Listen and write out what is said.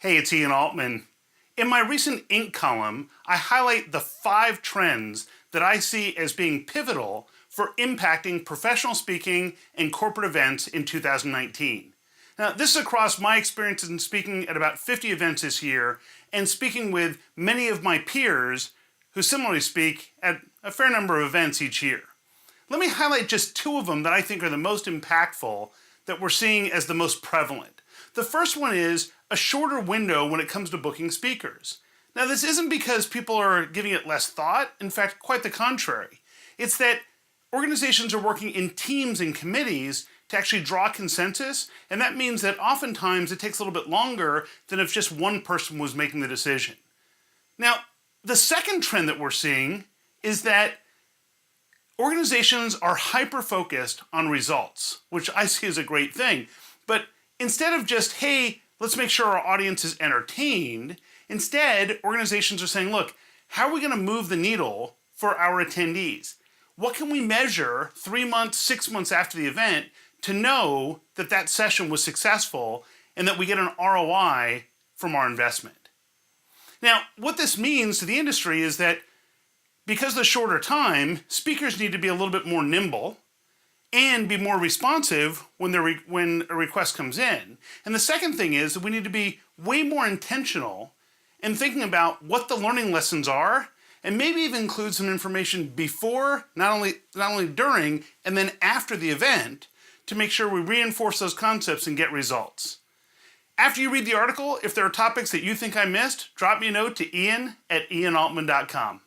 Hey, it's Ian Altman. In my recent Inc. column, I highlight the 5 trends that I see as being pivotal for impacting professional speaking and corporate events in 2019. Now, this is across my experience in speaking at about 50 events this year and speaking with many of my peers who similarly speak at a fair number of events each year. Let me highlight just 2 of them that I think are the most impactful, that we're seeing as the most prevalent. The first one is a shorter window when it comes to booking speakers. Now, this isn't because people are giving it less thought. In fact, quite the contrary. It's that organizations are working in teams and committees to actually draw consensus, and that means that oftentimes it takes a little bit longer than if just one person was making the decision. Now, the second trend that we're seeing is that organizations are hyper-focused on results, which I see as a great thing. But instead of just, hey, let's make sure our audience is entertained, instead, organizations are saying, look, how are we going to move the needle for our attendees? What can we measure 3 months, 6 months after the event to know that that session was successful and that we get an ROI from our investment? Now, what this means to the industry is that because of the shorter time, speakers need to be a little bit more nimble and be more responsive when a request comes in. And the second thing is that we need to be way more intentional in thinking about what the learning lessons are, and maybe even include some information before, not only during, and then after the event to make sure we reinforce those concepts and get results. After you read the article, if there are topics that you think I missed, drop me a note to ian@ianaltman.com.